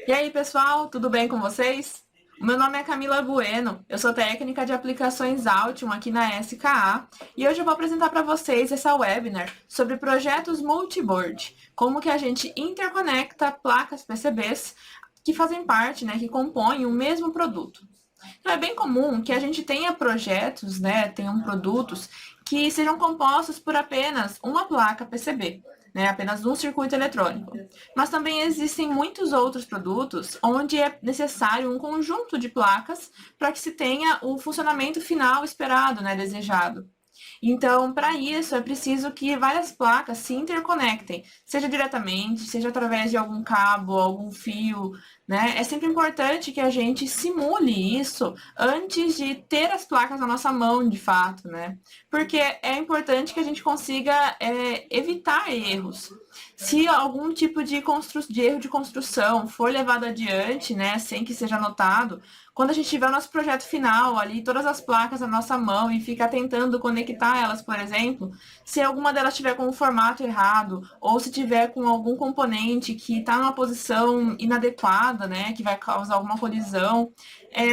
E aí, pessoal, tudo bem com vocês? O meu nome é Camila Bueno, eu sou técnica de aplicações Altium aqui na SKA e hoje eu vou apresentar para vocês essa webinar sobre projetos multiboard, como que a gente interconecta placas PCBs que fazem parte, que compõem o mesmo produto. Então, é bem comum que a gente tenha projetos, tenham produtos que sejam compostos por apenas uma placa PCB, apenas um circuito eletrônico. Mas também existem muitos outros produtos onde é necessário um conjunto de placas para que se tenha o funcionamento final esperado, desejado. Então, para isso, é preciso que várias placas se interconectem, seja diretamente, seja através de algum cabo, algum fio, É sempre importante que a gente simule isso antes de ter as placas na nossa mão, de fato, Porque é importante que a gente consiga evitar erros. Se algum tipo de erro de construção for levado adiante, sem que seja notado, quando a gente tiver o nosso projeto final ali, todas as placas na nossa mão e ficar tentando conectar elas, por exemplo, se alguma delas estiver com o formato errado, ou se tiver com algum componente que está numa posição inadequada, que vai causar alguma colisão,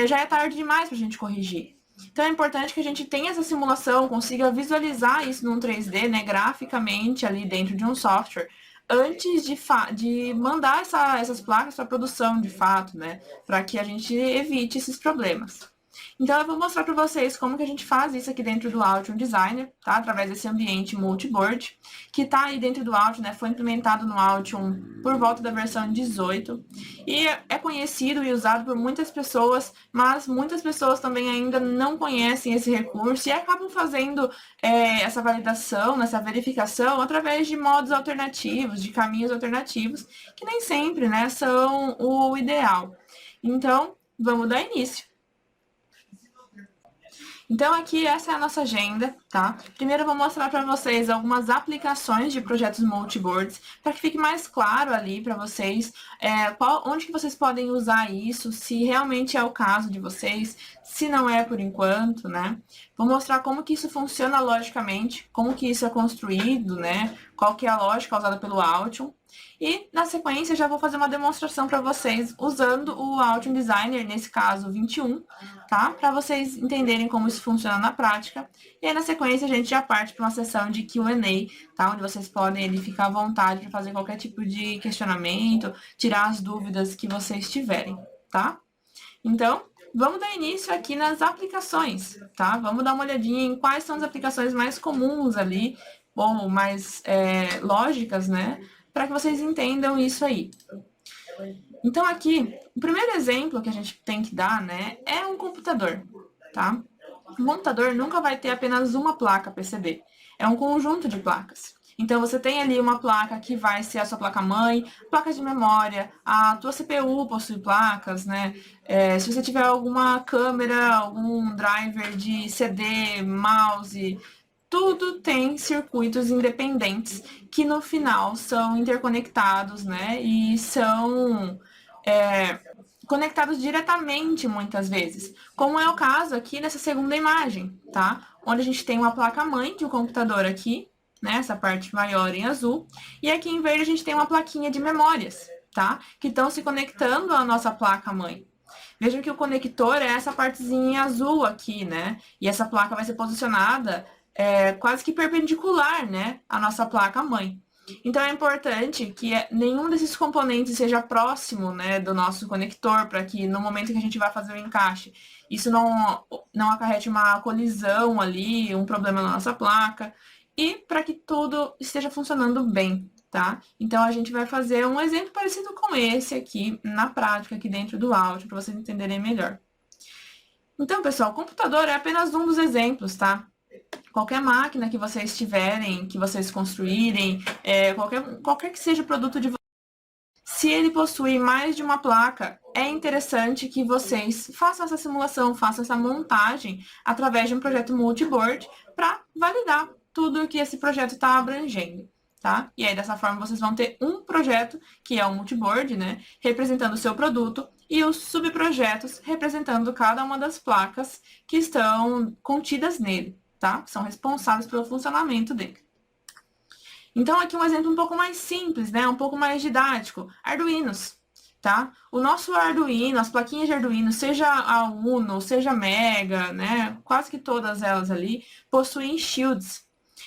já é tarde demais para a gente corrigir. Então é importante que a gente tenha essa simulação, consiga visualizar isso num 3D, graficamente ali dentro de um software, antes de mandar essas placas para produção, de fato, para que a gente evite esses problemas. Então, eu vou mostrar para vocês como que a gente faz isso aqui dentro do Altium Designer, tá? Através desse ambiente multiboard, que está aí dentro do Altium, foi implementado no Altium por volta da versão 18, e é conhecido e usado por muitas pessoas, mas muitas pessoas também ainda não conhecem esse recurso e acabam fazendo essa validação, essa verificação, através de modos alternativos, de caminhos alternativos, que nem sempre, são o ideal. Então, vamos dar início. Então, aqui essa é a nossa agenda, tá? Primeiro eu vou mostrar para vocês algumas aplicações de projetos multiboards, para que fique mais claro ali para vocês onde que vocês podem usar isso, se realmente é o caso de vocês, se não é por enquanto, Vou mostrar como que isso funciona logicamente, como que isso é construído, Qual que é a lógica usada pelo Altium. E, na sequência, já vou fazer uma demonstração para vocês usando o Altium Designer, nesse caso 21, tá? Para vocês entenderem como isso funciona na prática. E aí, na sequência, a gente já parte para uma sessão de Q&A, tá? Onde vocês podem ficar à vontade para fazer qualquer tipo de questionamento, tirar as dúvidas que vocês tiverem, tá? Então, vamos dar início aqui nas aplicações, tá? Vamos dar uma olhadinha em quais são as aplicações mais comuns ali, ou mais lógicas, para que vocês entendam isso aí. Então, aqui, o primeiro exemplo que a gente tem que dar, é um computador, tá? Um computador nunca vai ter apenas uma placa PCB, é um conjunto de placas. Então, você tem ali uma placa que vai ser a sua placa-mãe, placa de memória, a tua CPU possui placas, se você tiver alguma câmera, algum driver de CD, mouse, tudo tem circuitos independentes que no final são interconectados, e são conectados diretamente muitas vezes, como é o caso aqui nessa segunda imagem, tá? Onde a gente tem uma placa-mãe de um computador aqui, essa parte maior em azul, e aqui em verde a gente tem uma plaquinha de memórias, tá? Que estão se conectando à nossa placa-mãe. Vejam que o conector é essa partezinha em azul aqui, E essa placa vai ser posicionada quase que perpendicular, à nossa placa-mãe. Então, é importante que nenhum desses componentes seja próximo, do nosso conector, para que no momento que a gente vai fazer o encaixe, isso não acarrete uma colisão ali, um problema na nossa placa, e para que tudo esteja funcionando bem, tá? Então, a gente vai fazer um exemplo parecido com esse aqui, na prática, aqui dentro do áudio, para vocês entenderem melhor. Então, pessoal, o computador é apenas um dos exemplos, tá? Qualquer máquina que vocês tiverem, que vocês construírem, qualquer que seja o produto de vocês, se ele possui mais de uma placa, é interessante que vocês façam essa simulação, façam essa montagem através de um projeto multiboard para validar tudo que esse projeto está abrangendo, tá? E aí, dessa forma, vocês vão ter um projeto, que é o multiboard, representando o seu produto, e os subprojetos representando cada uma das placas que estão contidas nele, tá? São responsáveis pelo funcionamento dele. Então, aqui um exemplo um pouco mais simples, um pouco mais didático. Arduinos. tá? O nosso Arduino, as plaquinhas de Arduino, seja a Uno, seja a Mega, né? Quase que todas elas ali possuem shields.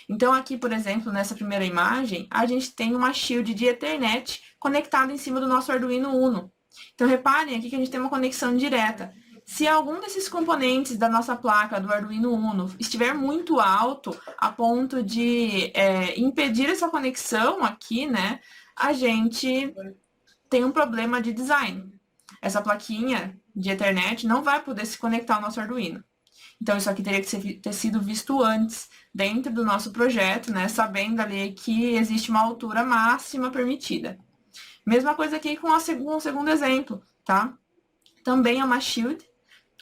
Então, aqui, por exemplo, nessa primeira imagem, a gente tem uma shield de Ethernet conectada em cima do nosso Arduino Uno. Então, reparem aqui que a gente tem uma conexão direta. Se algum desses componentes da nossa placa do Arduino Uno estiver muito alto, a ponto de impedir essa conexão aqui, né, a gente tem um problema de design. Essa plaquinha de Ethernet não vai poder se conectar ao nosso Arduino. Então, isso aqui teria que ter sido visto antes, dentro do nosso projeto, né, sabendo ali que existe uma altura máxima permitida. Mesma coisa aqui com o segundo exemplo, tá? Também é uma shield,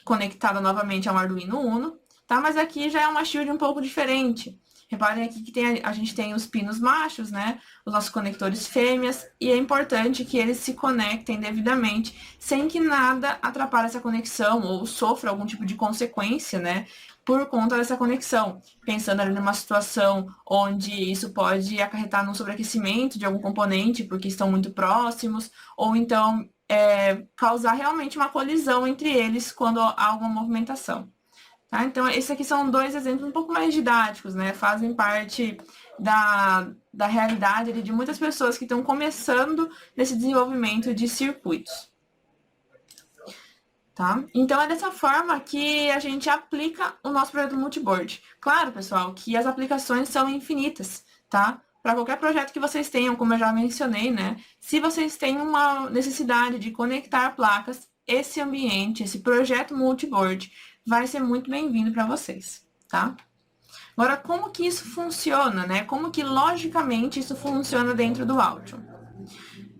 conectada novamente ao Arduino Uno, tá? Mas aqui já é uma shield um pouco diferente. Reparem aqui que a gente tem os pinos machos, né? Os nossos conectores fêmeas, e é importante que eles se conectem devidamente, sem que nada atrapalhe essa conexão ou sofra algum tipo de consequência, né? Por conta dessa conexão. Pensando ali numa situação onde isso pode acarretar no sobreaquecimento de algum componente, porque estão muito próximos, ou então causar realmente uma colisão entre eles quando há alguma movimentação. Tá? Então, esses aqui são dois exemplos um pouco mais didáticos, né? Fazem parte da realidade de muitas pessoas que estão começando nesse desenvolvimento de circuitos. Tá? Então, é dessa forma que a gente aplica o nosso projeto multiboard. Claro, pessoal, que as aplicações são infinitas, tá? Para qualquer projeto que vocês tenham, como eu já mencionei, né? Se vocês têm uma necessidade de conectar placas, esse ambiente, esse projeto multiboard, vai ser muito bem-vindo para vocês, tá? Agora, como que isso funciona, né? Como que, logicamente, isso funciona dentro do Altium?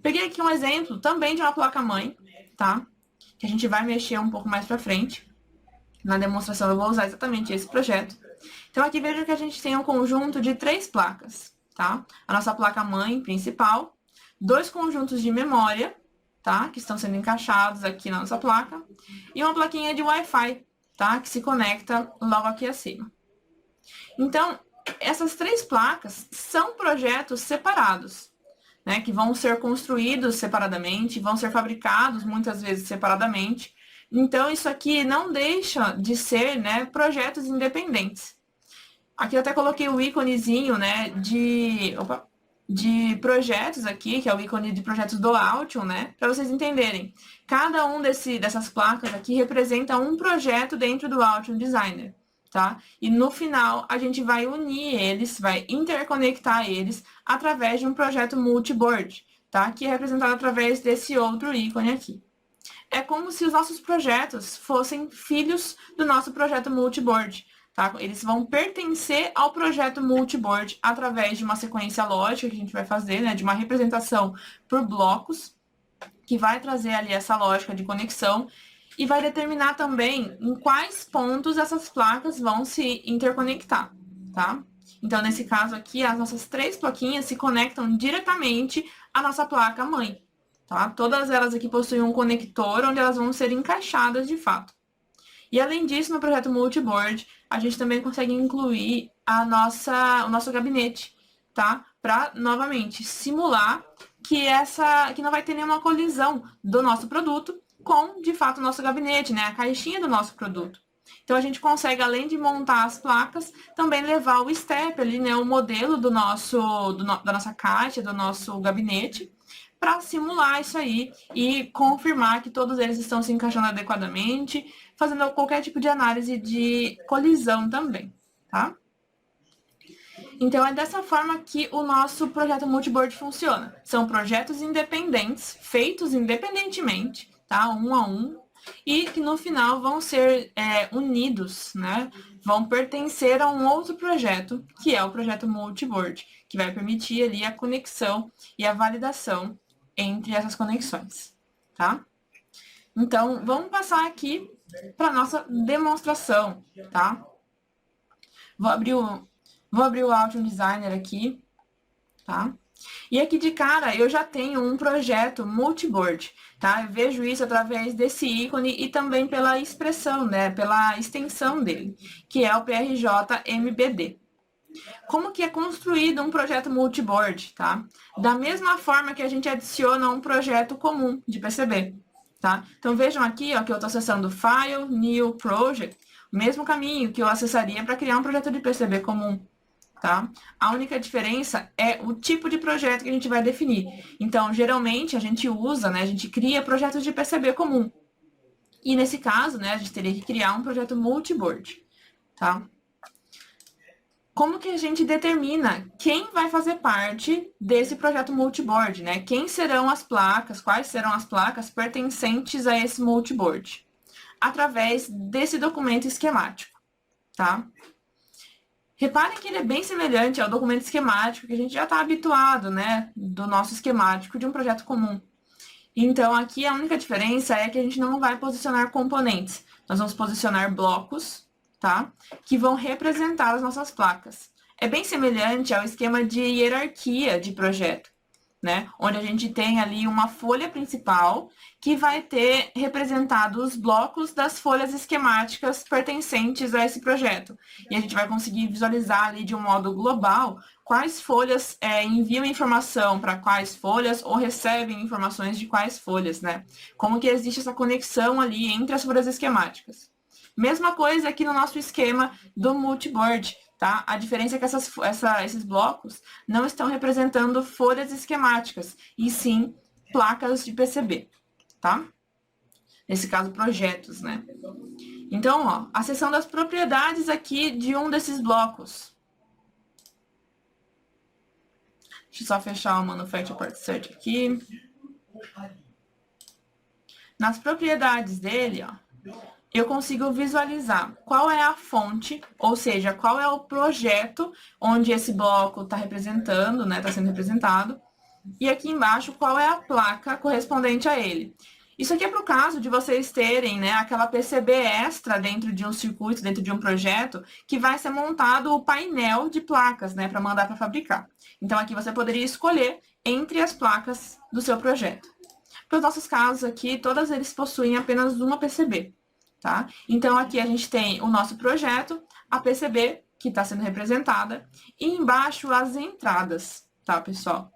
Peguei aqui um exemplo também de uma placa-mãe, tá? Que a gente vai mexer um pouco mais para frente. Na demonstração eu vou usar exatamente esse projeto. Então, aqui veja que a gente tem um conjunto de 3 placas, tá? A nossa placa-mãe principal, 2 conjuntos de memória, tá? Que estão sendo encaixados aqui na nossa placa, e uma plaquinha de Wi-Fi, tá? Que se conecta logo aqui acima. Então, essas 3 placas são projetos separados, né? Que vão ser construídos separadamente, vão ser fabricados muitas vezes separadamente. Então, isso aqui não deixa de ser, né, projetos independentes. Aqui eu até coloquei o íconezinho, né, de projetos aqui, que é o ícone de projetos do Altium, né, para vocês entenderem. Cada um dessas placas aqui representa um projeto dentro do Altium Designer, tá? E no final, a gente vai unir eles, vai interconectar eles através de um projeto multiboard, tá? Que é representado através desse outro ícone aqui. É como se os nossos projetos fossem filhos do nosso projeto multiboard, tá? Eles vão pertencer ao projeto multiboard através de uma sequência lógica que a gente vai fazer, né? De uma representação por blocos, que vai trazer ali essa lógica de conexão e vai determinar também em quais pontos essas placas vão se interconectar, tá? Então, nesse caso aqui, as nossas 3 plaquinhas se conectam diretamente à nossa placa-mãe, tá? Todas elas aqui possuem um conector onde elas vão ser encaixadas de fato. E além disso, no projeto multiboard, a gente também consegue incluir o nosso gabinete, tá? Para, novamente, simular que não vai ter nenhuma colisão do nosso produto com, de fato, o nosso gabinete, né? A caixinha do nosso produto. Então, a gente consegue, além de montar as placas, também levar o step ali, né? O modelo da nossa caixa, do nosso gabinete, para simular isso aí e confirmar que todos eles estão se encaixando adequadamente, fazendo qualquer tipo de análise de colisão também, tá? Então, é dessa forma que o nosso projeto multiboard funciona. São projetos independentes, feitos independentemente, tá? Um a um, e que no final vão ser unidos, né? Vão pertencer a um outro projeto, que é o projeto multiboard, que vai permitir ali a conexão e a validação entre essas conexões, tá? Então, vamos passar aqui para nossa demonstração, tá? Vou abrir o Altium Designer aqui, tá? E aqui de cara eu já tenho um projeto multiboard, tá? Eu vejo isso através desse ícone e também pela expressão, né? Pela extensão dele, que é o PRJ-MBD, Como que é construído um projeto multiboard, tá? Da mesma forma que a gente adiciona um projeto comum de PCB, tá? Então, vejam aqui, ó, que eu estou acessando File, New Project, o mesmo caminho que eu acessaria para criar um projeto de PCB comum, tá? A única diferença é o tipo de projeto que a gente vai definir. Então, geralmente, a gente usa, né, a gente cria projetos de PCB comum. E nesse caso, né, a gente teria que criar um projeto multiboard, tá? Como que a gente determina quem vai fazer parte desse projeto multiboard, né? Quem serão as placas, quais serão as placas pertencentes a esse multiboard? Através desse documento esquemático, tá? Reparem que ele é bem semelhante ao documento esquemático que a gente já está habituado, né? Do nosso esquemático de um projeto comum. Então, aqui a única diferença é que a gente não vai posicionar componentes. Nós vamos posicionar blocos, tá? Que vão representar as nossas placas. É bem semelhante ao esquema de hierarquia de projeto, né? Onde a gente tem ali uma folha principal que vai ter representado os blocos das folhas esquemáticas pertencentes a esse projeto. E a gente vai conseguir visualizar ali de um modo global quais folhas enviam informação para quais folhas ou recebem informações de quais folhas, né? Como que existe essa conexão ali entre as folhas esquemáticas. Mesma coisa aqui no nosso esquema do multiboard, tá? A diferença é que esses blocos não estão representando folhas esquemáticas, e sim placas de PCB, tá? Nesse caso, projetos, né? Então, ó, a seção das propriedades aqui de um desses blocos. Deixa eu só fechar o Manufacture Part Search aqui. Nas propriedades dele, ó, eu consigo visualizar qual é a fonte, ou seja, qual é o projeto onde esse bloco está representando, né, está sendo representado, e aqui embaixo qual é a placa correspondente a ele. Isso aqui é para o caso de vocês terem, né, aquela PCB extra dentro de um circuito, dentro de um projeto, que vai ser montado o painel de placas, né, para mandar para fabricar. Então, aqui você poderia escolher entre as placas do seu projeto. Para os nossos casos aqui, todas eles possuem apenas uma PCB. Tá? Então, aqui a gente tem o nosso projeto, a PCB, que está sendo representada, e embaixo as entradas, tá, pessoal?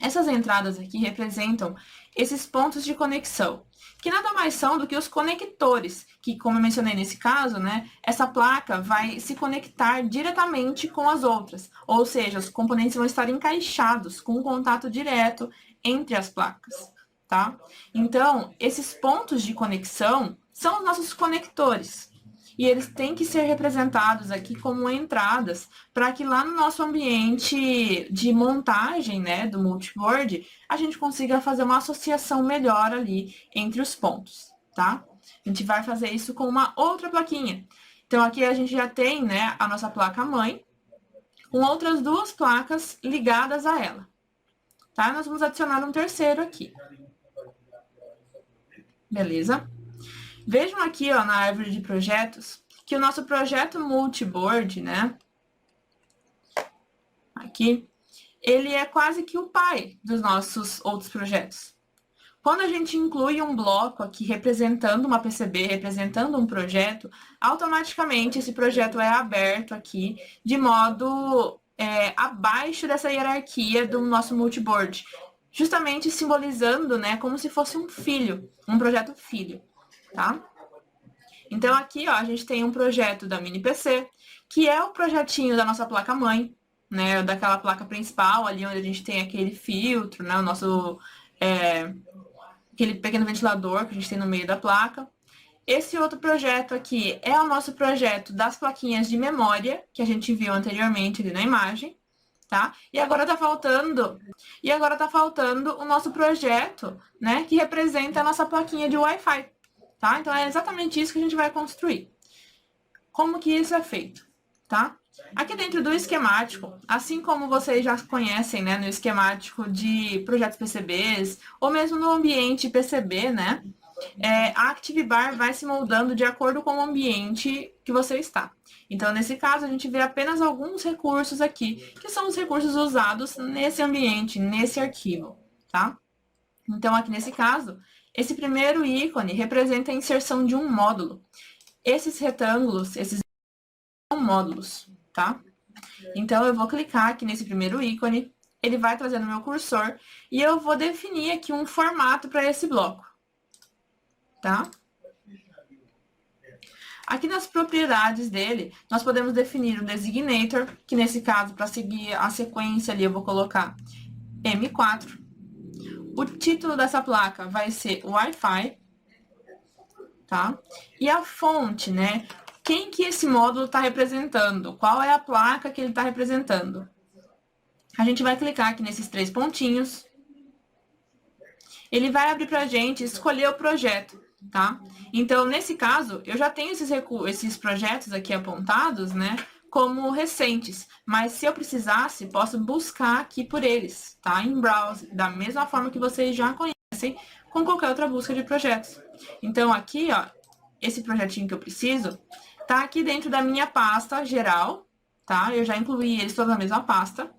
Essas entradas aqui representam esses pontos de conexão, que nada mais são do que os conectores, que, como eu mencionei nesse caso, né, essa placa vai se conectar diretamente com as outras, ou seja, os componentes vão estar encaixados com um contato direto entre as placas, tá? Então, esses pontos de conexão são os nossos conectores. E eles têm que ser representados aqui como entradas, para que lá no nosso ambiente de montagem, né, do multiboard, a gente consiga fazer uma associação melhor ali entre os pontos, tá? A gente vai fazer isso com uma outra plaquinha. Então, aqui a gente já tem, né, a nossa placa-mãe, com outras duas placas ligadas a ela, tá? Nós vamos adicionar um terceiro aqui. Beleza? Vejam aqui, ó, na árvore de projetos, que o nosso projeto multiboard, né, aqui, ele é quase que o pai dos nossos outros projetos. Quando a gente inclui um bloco aqui representando uma PCB, representando um projeto, automaticamente esse projeto é aberto aqui de modo abaixo dessa hierarquia do nosso multiboard, justamente simbolizando, né, como se fosse um filho, um projeto filho, tá? Então, aqui, ó, a gente tem um projeto da mini PC, que é o projetinho da nossa placa-mãe, né, daquela placa principal, ali onde a gente tem aquele filtro, né, o nosso, aquele pequeno ventilador que a gente tem no meio da placa. Esse outro projeto aqui é o nosso projeto das plaquinhas de memória, que a gente viu anteriormente ali na imagem, tá? E agora tá faltando o nosso projeto, né, que representa a nossa plaquinha de Wi-Fi. Tá? Então, é exatamente isso que a gente vai construir. Como que isso é feito? Tá? Aqui dentro do esquemático, assim como vocês já conhecem, né, no esquemático de projetos PCBs, ou mesmo no ambiente PCB, né, a ActiveBar vai se moldando de acordo com o ambiente que você está. Então, nesse caso, a gente vê apenas alguns recursos aqui, que são os recursos usados nesse ambiente, nesse arquivo, tá? Então, aqui nesse caso, esse primeiro ícone representa a inserção de um módulo. Esses retângulos, esses são módulos, tá? Então, eu vou clicar aqui nesse primeiro ícone, ele vai trazer no meu cursor, e eu vou definir aqui um formato para esse bloco, tá? Aqui nas propriedades dele, nós podemos definir o designator, que nesse caso, para seguir a sequência ali, eu vou colocar M4. O título dessa placa vai ser Wi-Fi, tá? E a fonte, né? Quem que esse módulo está representando? Qual é a placa que ele está representando? A gente vai clicar aqui nesses 3 pontinhos. Ele vai abrir para a gente escolher o projeto, tá? Então, nesse caso, eu já tenho esses projetos aqui apontados, né? Como recentes, mas se eu precisasse, posso buscar aqui por eles, tá? Em Browse, da mesma forma que vocês já conhecem com qualquer outra busca de projetos. Então, aqui, ó, esse projetinho que eu preciso, tá aqui dentro da minha pasta geral, tá? Eu já incluí eles todos na mesma pasta.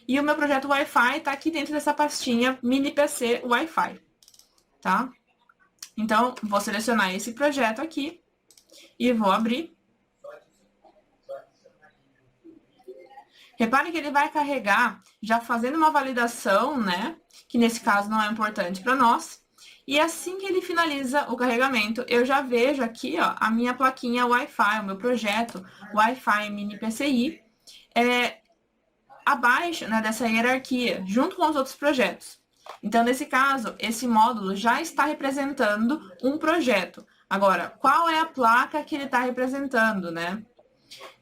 E o meu projeto Wi-Fi tá aqui dentro dessa pastinha Mini PC Wi-Fi, tá? Então, vou selecionar esse projeto aqui e vou abrir. Repare que ele vai carregar, já fazendo uma validação, né? Que nesse caso não é importante para nós. E assim que ele finaliza o carregamento, eu já vejo aqui, ó, a minha plaquinha Wi-Fi, o meu projeto Wi-Fi Mini PCI, abaixo, né, dessa hierarquia, junto com os outros projetos. Então, nesse caso, esse módulo já está representando um projeto. Agora, qual é a placa que ele está representando, né?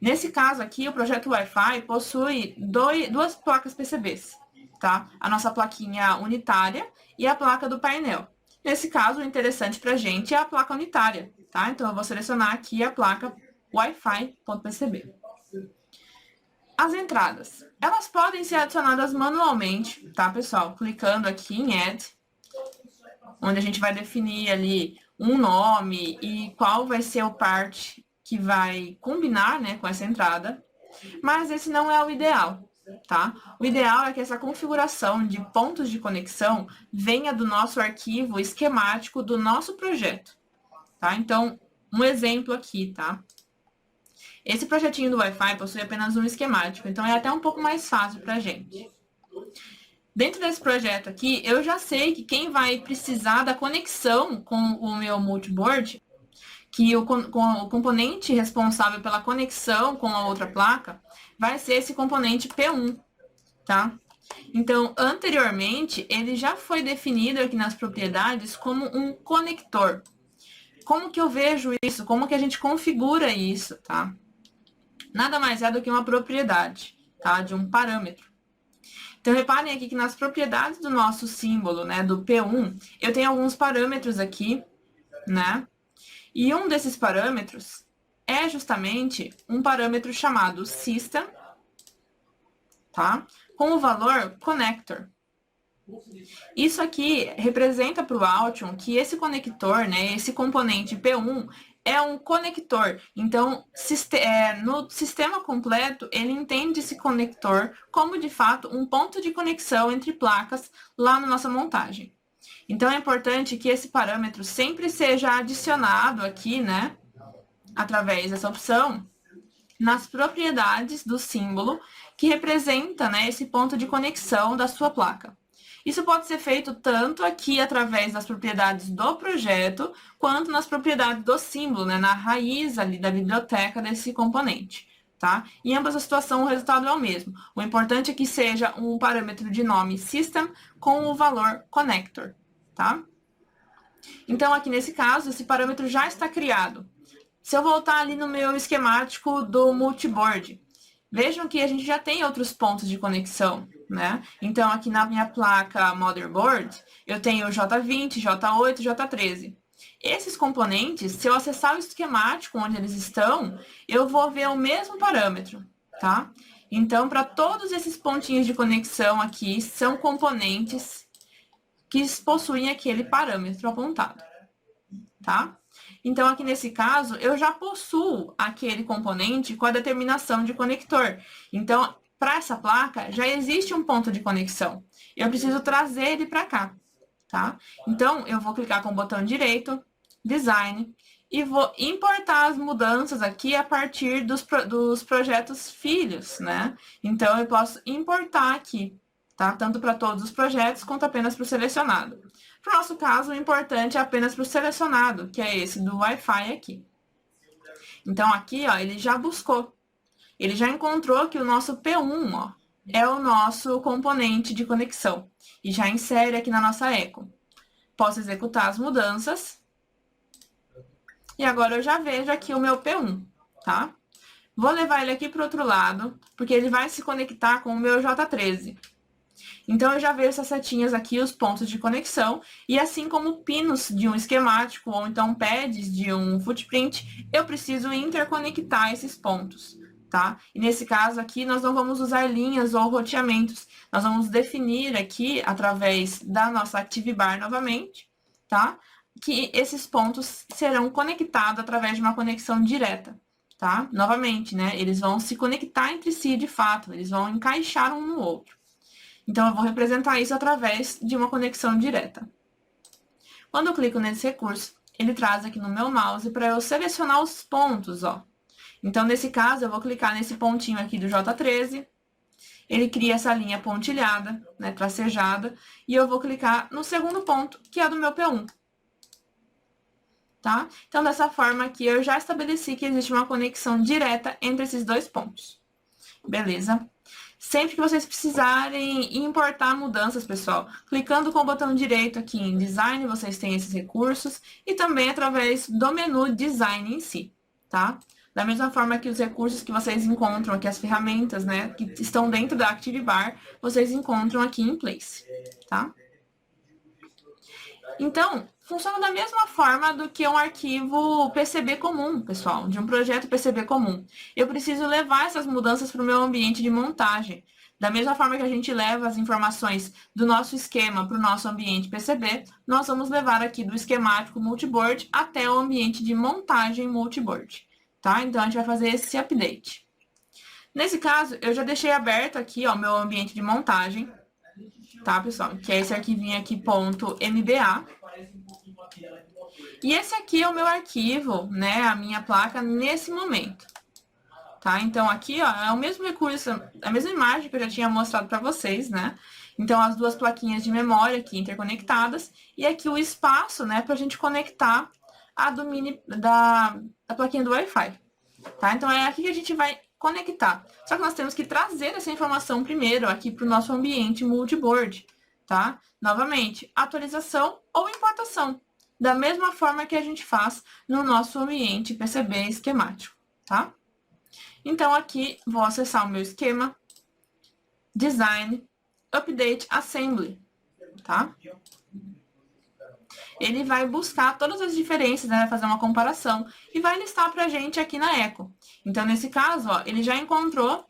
Nesse caso aqui, o projeto Wi-Fi possui duas placas PCBs, tá? A nossa plaquinha unitária e a placa do painel. Nesse caso, o interessante para a gente é a placa unitária, tá? Então, eu vou selecionar aqui a placa Wi-Fi.pcb. As entradas, elas podem ser adicionadas manualmente, tá, pessoal? Clicando aqui em Add, onde a gente vai definir ali um nome e qual vai ser o part que vai combinar, né, com essa entrada. Mas esse não é o ideal, tá? O ideal é que essa configuração de pontos de conexão venha do nosso arquivo esquemático do nosso projeto, tá? Então, um exemplo aqui, tá? Esse projetinho do Wi-Fi possui apenas um esquemático, então é até um pouco mais fácil para a gente. Dentro desse projeto aqui, eu já sei que quem vai precisar da conexão com o meu multiboard, que o componente responsável pela conexão com a outra placa, vai ser esse componente P1, tá? Então, anteriormente, ele já foi definido aqui nas propriedades como um conector. Como que eu vejo isso? Como que a gente configura isso, tá? Nada mais é do que uma propriedade, tá? De um parâmetro. Então, reparem aqui que nas propriedades do nosso símbolo, né, do P1, eu tenho alguns parâmetros aqui, né? E um desses parâmetros é justamente um parâmetro chamado System, tá? Com o valor Connector. Isso aqui representa para o Altium que esse conector, né, esse componente P1, é um conector. Então, no sistema completo, ele entende esse conector como, de fato, um ponto de conexão entre placas lá na nossa montagem. Então, é importante que esse parâmetro sempre seja adicionado aqui, né, através dessa opção, nas propriedades do símbolo que representa, né, esse ponto de conexão da sua placa. Isso pode ser feito tanto aqui através das propriedades do projeto, quanto nas propriedades do símbolo, né, na raiz ali da biblioteca desse componente, tá? Em ambas as situações, o resultado é o mesmo. O importante é que seja um parâmetro de nome system com o valor connector, tá? Então, aqui nesse caso, esse parâmetro já está criado. Se eu voltar ali no meu esquemático do multiboard, vejam que a gente já tem outros pontos de conexão, né? Então, aqui na minha placa motherboard, eu tenho J20, J8, J13. Esses componentes, se eu acessar o esquemático onde eles estão, eu vou ver o mesmo parâmetro, tá? Então, para todos esses pontinhos de conexão aqui, são componentes que possuem aquele parâmetro apontado, tá? Então, aqui nesse caso, eu já possuo aquele componente com a determinação de conector. Então, para essa placa, já existe um ponto de conexão. Eu preciso trazer ele para cá, tá? Então, eu vou clicar com o botão direito, Design, e vou importar as mudanças aqui a partir dos projetos filhos, né? Então, eu posso importar aqui, tá? Tanto para todos os projetos, quanto apenas para o selecionado. Para o nosso caso, o importante é apenas para o selecionado, que é esse do Wi-Fi aqui. Então, aqui, ó, ele já buscou. Ele já encontrou que o nosso P1, ó, é o nosso componente de conexão. E já insere aqui na nossa eco. Posso executar as mudanças. E agora eu já vejo aqui o meu P1, tá? Vou levar ele aqui para o outro lado, porque ele vai se conectar com o meu J13. Então, eu já vejo essas setinhas aqui, os pontos de conexão, e assim como pinos de um esquemático, ou então pads de um footprint, eu preciso interconectar esses pontos, tá? E nesse caso aqui, nós não vamos usar linhas ou roteamentos, nós vamos definir aqui, através da nossa ActiveBar novamente, tá? Que esses pontos serão conectados através de uma conexão direta, tá? Novamente, né? Eles vão se conectar entre si de fato, eles vão encaixar um no outro. Então, eu vou representar isso através de uma conexão direta. Quando eu clico nesse recurso, ele traz aqui no meu mouse para eu selecionar os pontos, ó. Então, nesse caso, eu vou clicar nesse pontinho aqui do J13, ele cria essa linha pontilhada, né, tracejada, e eu vou clicar no segundo ponto, que é do meu P1. Tá? Então, dessa forma aqui, eu já estabeleci que existe uma conexão direta entre esses dois pontos. Beleza? Sempre que vocês precisarem importar mudanças, pessoal, clicando com o botão direito aqui em Design, vocês têm esses recursos, e também através do menu Design em si, tá? Da mesma forma que os recursos que vocês encontram aqui, as ferramentas, né, que estão dentro da ActiveBar, vocês encontram aqui em Place, tá? Então, funciona da mesma forma do que um arquivo PCB comum, pessoal, de um projeto PCB comum. Eu preciso levar essas mudanças para o meu ambiente de montagem. Da mesma forma que a gente leva as informações do nosso esquema para o nosso ambiente PCB, nós vamos levar aqui do esquemático multiboard até o ambiente de montagem multiboard, tá? Então, a gente vai fazer esse update. Nesse caso, eu já deixei aberto aqui, ó, meu ambiente de montagem, tá, pessoal? Que é esse arquivinho aqui, .mba. E esse aqui é o meu arquivo, né, a minha placa nesse momento, tá? Então, aqui, ó, é o mesmo recurso, a mesma imagem que eu já tinha mostrado para vocês, né? Então, as duas plaquinhas de memória aqui interconectadas, e aqui o espaço, né, pra gente conectar a da plaquinha do Wi-Fi, tá? Então, é aqui que a gente vai conectar. Só que nós temos que trazer essa informação primeiro aqui para o nosso ambiente multiboard, tá? Novamente, atualização ou importação, da mesma forma que a gente faz no nosso ambiente PCB esquemático, tá? Então, aqui, vou acessar o meu esquema, Design, Update Assembly, tá? Ele vai buscar todas as diferenças, né, vai fazer uma comparação e vai listar pra gente aqui na Eco. Então, nesse caso, ó, ele já encontrou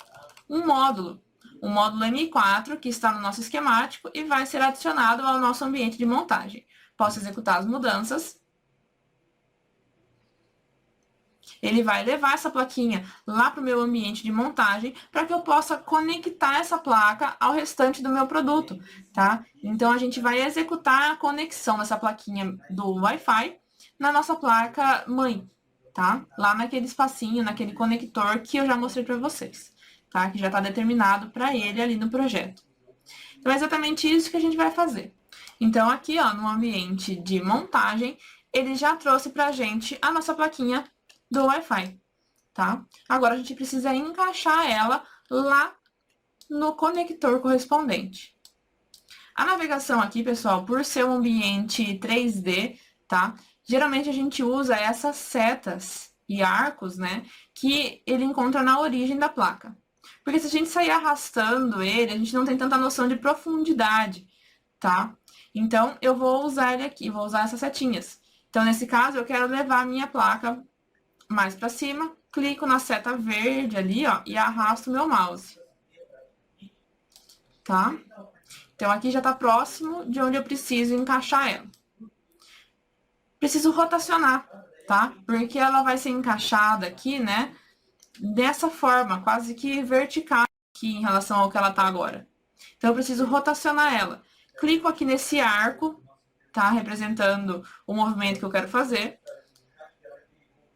um módulo M4, que está no nosso esquemático e vai ser adicionado ao nosso ambiente de montagem. Posso executar as mudanças. Ele vai levar essa plaquinha lá para o meu ambiente de montagem para que eu possa conectar essa placa ao restante do meu produto, tá? Então, a gente vai executar a conexão dessa plaquinha do Wi-Fi na nossa placa mãe, tá? Lá naquele espacinho, naquele conector que eu já mostrei para vocês, tá? Que já está determinado para ele ali no projeto. Então, é exatamente isso que a gente vai fazer. Então, aqui, ó, no ambiente de montagem, ele já trouxe para a gente a nossa plaquinha do Wi-Fi, tá? Agora, a gente precisa encaixar ela lá no conector correspondente. A navegação aqui, pessoal, por ser um ambiente 3D, tá? Geralmente, a gente usa essas setas e arcos, né? Que ele encontra na origem da placa. Porque se a gente sair arrastando ele, a gente não tem tanta noção de profundidade, tá? Então, eu vou usar ele aqui, vou usar essas setinhas. Então, nesse caso, eu quero levar a minha placa mais para cima, clico na seta verde ali, ó, e arrasto o meu mouse. Tá? Então, aqui já tá próximo de onde eu preciso encaixar ela. Preciso rotacionar, tá? Porque ela vai ser encaixada aqui, né? Dessa forma, quase que vertical aqui em relação ao que ela tá agora. Então, eu preciso rotacionar ela. Clico aqui nesse arco, tá? Representando o movimento que eu quero fazer.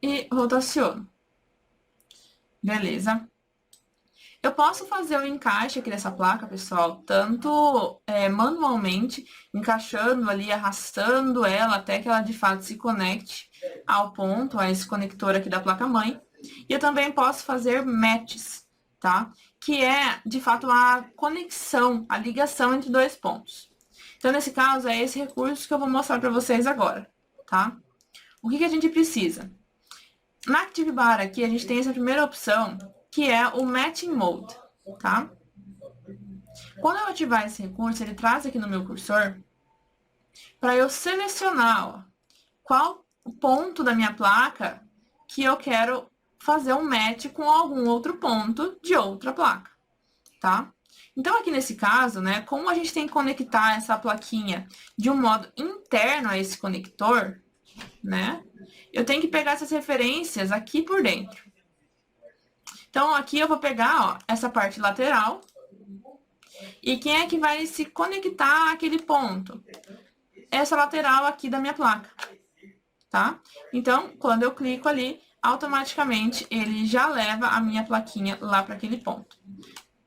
e rotaciono. Beleza? Eu posso fazer o encaixe aqui dessa placa, pessoal, tanto manualmente, encaixando ali, arrastando ela até que ela de fato se conecte ao ponto, a esse conector aqui da placa-mãe. E eu também posso fazer matches, tá? Que é, de fato, a conexão, a ligação entre dois pontos. Então, nesse caso, é esse recurso que eu vou mostrar para vocês agora, tá? O que a gente precisa? Na Active Bar aqui, a gente tem essa primeira opção, que é o Matching Mode, tá? Quando eu ativar esse recurso, ele traz aqui no meu cursor para eu selecionar, ó, qual o ponto da minha placa que eu quero fazer um match com algum outro ponto de outra placa, tá? Então, aqui nesse caso, né, como a gente tem que conectar essa plaquinha de um modo interno a esse conector, né, eu tenho que pegar essas referências aqui por dentro. Então, aqui eu vou pegar, ó, essa parte lateral. E quem é que vai se conectar àquele ponto? Essa lateral aqui da minha placa, tá? Então, quando eu clico ali, automaticamente ele já leva a minha plaquinha lá para aquele ponto,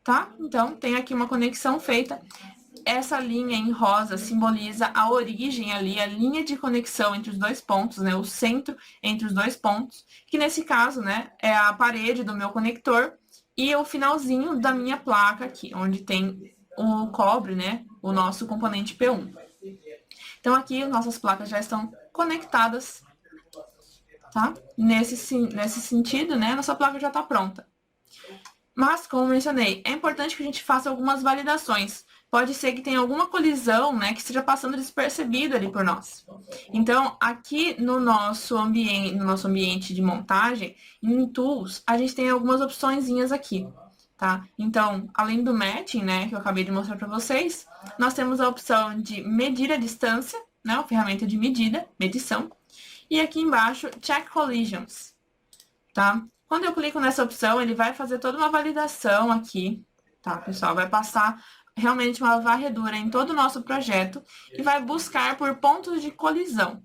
tá? Então, tem aqui uma conexão feita. Essa linha em rosa simboliza a origem ali, a linha de conexão entre os dois pontos, né? O centro entre os dois pontos, que nesse caso, né, é a parede do meu conector e o finalzinho da minha placa aqui, onde tem o cobre, né, o nosso componente P1. Então, aqui, nossas placas já estão conectadas, tá? Nesse sentido, né, nossa placa já está pronta. Mas, como mencionei, é importante que a gente faça algumas validações. Pode ser que tenha alguma colisão, né, que esteja passando despercebido ali por nós. Então, aqui no nosso ambiente de montagem, em Tools, a gente tem algumas opçõezinhas aqui, tá? Então, além do Matching, né, que eu acabei de mostrar para vocês, nós temos a opção de medir a distância, né, a ferramenta de medida, medição, e aqui embaixo, Check Collisions, tá? Quando eu clico nessa opção, ele vai fazer toda uma validação aqui, tá, pessoal? Vai passar realmente uma varredura em todo o nosso projeto e vai buscar por pontos de colisão.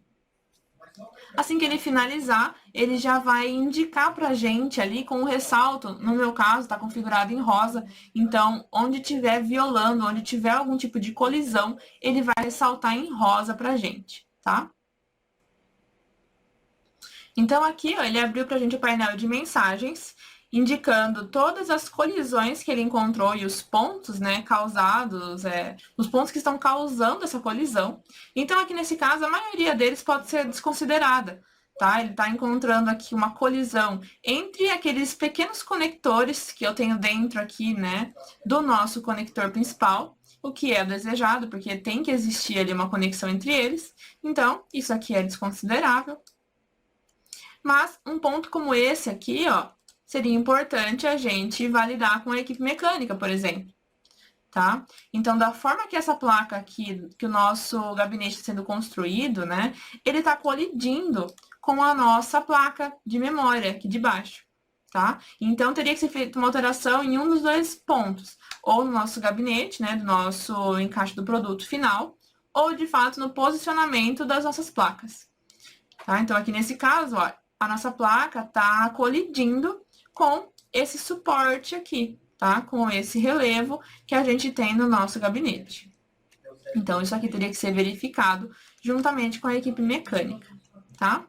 Assim que ele finalizar, ele já vai indicar para a gente ali com o ressalto, no meu caso, está configurado em rosa, então, onde tiver violando, onde tiver algum tipo de colisão, ele vai ressaltar em rosa para a gente, tá? Então, aqui, ó, ele abriu para a gente o painel de mensagens, indicando todas as colisões que ele encontrou e os pontos, né, causados, os pontos que estão causando essa colisão. Então, aqui nesse caso, a maioria deles pode ser desconsiderada, tá? Ele está encontrando aqui uma colisão entre aqueles pequenos conectores que eu tenho dentro aqui, né, do nosso conector principal, o que é desejado, porque tem que existir ali uma conexão entre eles. Então, isso aqui é desconsiderável. Mas um ponto como esse aqui, ó, seria importante a gente validar com a equipe mecânica, por exemplo, tá? Então, da forma que essa placa aqui, que o nosso gabinete está sendo construído, né, ele está colidindo com a nossa placa de memória aqui de baixo, tá? Então, teria que ser feita uma alteração em um dos dois pontos, ou no nosso gabinete, né, do nosso encaixe do produto final, ou, de fato, no posicionamento das nossas placas, tá? Então, aqui nesse caso, ó, a nossa placa está colidindo com esse suporte aqui, tá? Com esse relevo que a gente tem no nosso gabinete. Então, isso aqui teria que ser verificado juntamente com a equipe mecânica, tá?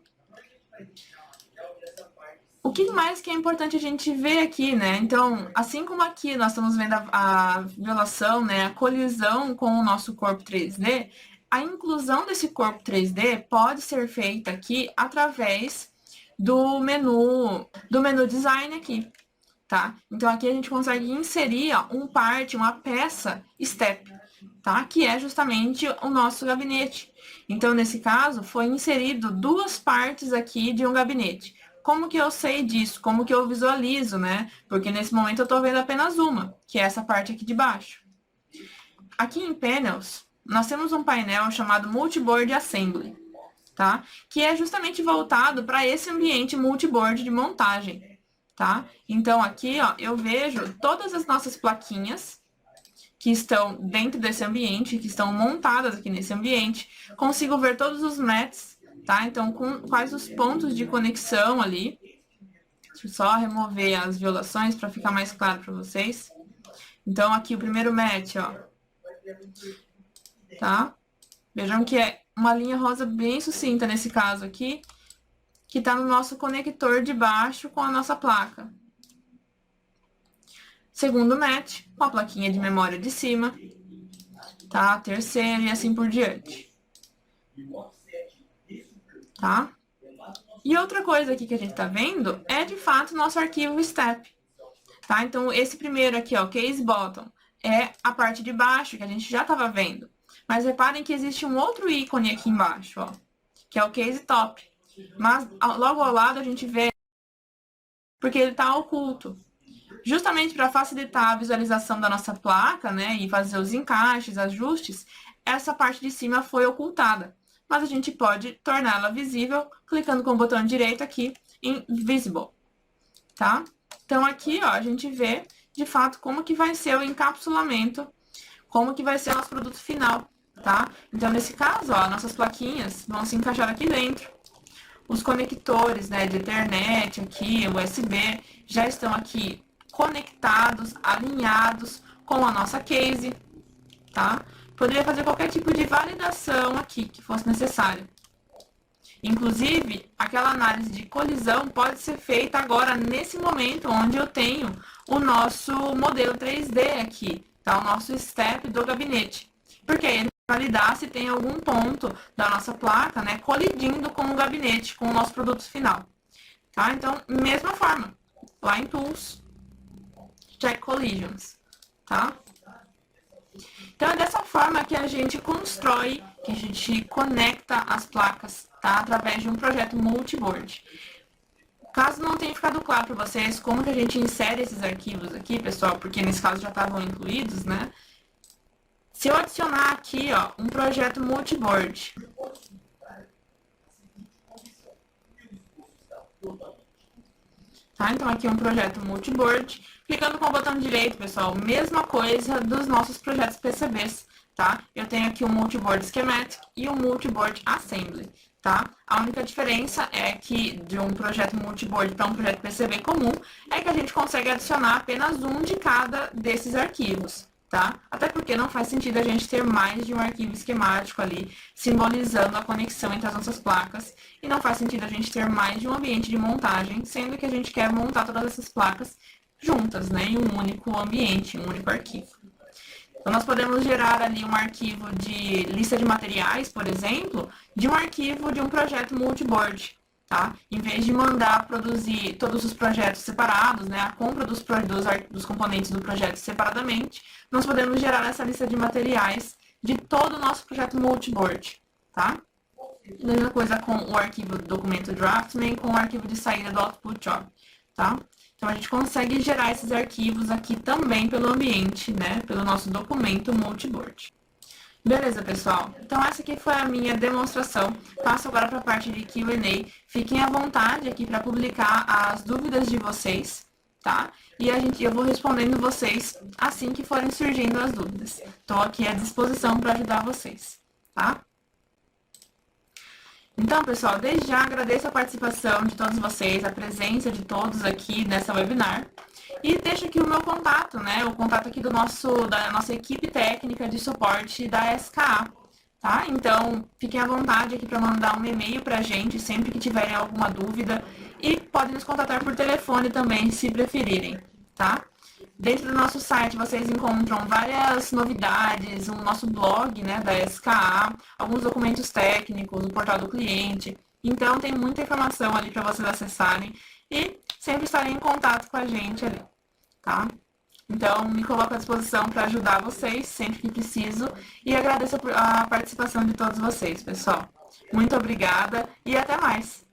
O que mais que é importante a gente ver aqui, né? Então, assim como aqui nós estamos vendo a violação, né? A colisão com o nosso corpo 3D, a inclusão desse corpo 3D pode ser feita aqui através do menu design aqui, tá? Então, aqui a gente consegue inserir, ó, uma peça step, tá? Que é justamente o nosso gabinete. Então, nesse caso, foi inserido duas partes aqui de um gabinete. Como que eu sei disso? Como que eu visualizo, né? Porque nesse momento eu tô vendo apenas uma, que é essa parte aqui de baixo. Aqui em Panels, nós temos um painel chamado Multiboard Assembly, tá? Que é justamente voltado para esse ambiente multiboard de montagem, tá? Então, aqui, ó, eu vejo todas as nossas plaquinhas que estão dentro desse ambiente, que estão montadas aqui nesse ambiente. Consigo ver todos os mats tá? Então, quais os pontos de conexão ali. Deixa eu só remover as violações para ficar mais claro para vocês. Então, aqui o primeiro match, ó. Tá? Vejam que é uma linha rosa bem sucinta nesse caso aqui, que está no nosso conector de baixo com a nossa placa. Segundo match, com a plaquinha de memória de cima, tá? Terceiro e assim por diante. Tá? E outra coisa aqui que a gente tá vendo é, de fato, nosso arquivo step. Tá? Então, esse primeiro aqui, ó, case bottom, é a parte de baixo que a gente já estava vendo. Mas reparem que existe um outro ícone aqui embaixo, ó, que é o case top. Mas logo ao lado a gente vê porque ele está oculto. Justamente para facilitar a visualização da nossa placa, né, e fazer os encaixes, ajustes, essa parte de cima foi ocultada. Mas a gente pode torná-la visível clicando com o botão direito aqui em Visible, tá? Então, aqui, ó, a gente vê, de fato, como que vai ser o encapsulamento, como que vai ser o nosso produto final, tá? Então, nesse caso, ó, nossas plaquinhas vão se encaixar aqui dentro. Os conectores, né, de Ethernet aqui, USB, já estão aqui conectados, alinhados com a nossa case, tá? Poderia fazer qualquer tipo de validação aqui que fosse necessário. Inclusive, aquela análise de colisão pode ser feita agora, nesse momento, onde eu tenho o nosso modelo 3D aqui, tá? O nosso step do gabinete. Porque aí ele vai validar se tem algum ponto da nossa placa, né, colidindo com o gabinete, com o nosso produto final. Tá? Então, mesma forma, lá em Tools, Check Collisions, tá? Então, é dessa forma que a gente constrói, que a gente conecta as placas, tá? Através de um projeto multiboard. Caso não tenha ficado claro para vocês como que a gente insere esses arquivos aqui, pessoal, porque nesse caso já estavam incluídos, né? Se eu adicionar aqui, ó, um projeto multiboard, tá? Então, aqui é um projeto multiboard. Clicando com o botão direito, pessoal, mesma coisa dos nossos projetos PCBs, tá? Eu tenho aqui um multiboard schematic e um multiboard assembly, tá? A única diferença é que de um projeto multiboard para um projeto PCB comum é que a gente consegue adicionar apenas um de cada desses arquivos, tá? Até porque não faz sentido a gente ter mais de um arquivo esquemático ali, simbolizando a conexão entre as nossas placas, e não faz sentido a gente ter mais de um ambiente de montagem, sendo que a gente quer montar todas essas placas juntas, né, em um único ambiente, em um único arquivo. Então, nós podemos gerar ali um arquivo de lista de materiais, por exemplo, de um arquivo de um projeto multiboard, tá? Em vez de mandar produzir todos os projetos separados, né, a compra dos componentes do projeto separadamente, nós podemos gerar essa lista de materiais de todo o nosso projeto multiboard, tá? Mesma coisa com o arquivo do documento Draftsman, com o arquivo de saída do Output Job, tá? Então, a gente consegue gerar esses arquivos aqui também pelo ambiente, né? Pelo nosso documento multiboard. Beleza, pessoal? Então, essa aqui foi a minha demonstração. Passo agora para a parte de Q&A. Fiquem à vontade aqui para publicar as dúvidas de vocês, tá? E eu vou respondendo vocês assim que forem surgindo as dúvidas. Estou aqui à disposição para ajudar vocês, tá? Então, pessoal, desde já agradeço a participação de todos vocês, a presença de todos aqui nessa webinar. E deixo aqui o meu contato, né? O contato aqui da nossa equipe técnica de suporte da SKA, tá? Então, fiquem à vontade aqui para mandar um e-mail para a gente sempre que tiverem alguma dúvida. E podem nos contatar por telefone também, se preferirem, tá? Dentro do nosso site vocês encontram várias novidades, o nosso blog, né, da SKA, alguns documentos técnicos, o portal do cliente. Então, tem muita informação ali para vocês acessarem e sempre estarem em contato com a gente ali, tá? Então, me coloco à disposição para ajudar vocês sempre que preciso e agradeço a participação de todos vocês, pessoal. Muito obrigada e até mais!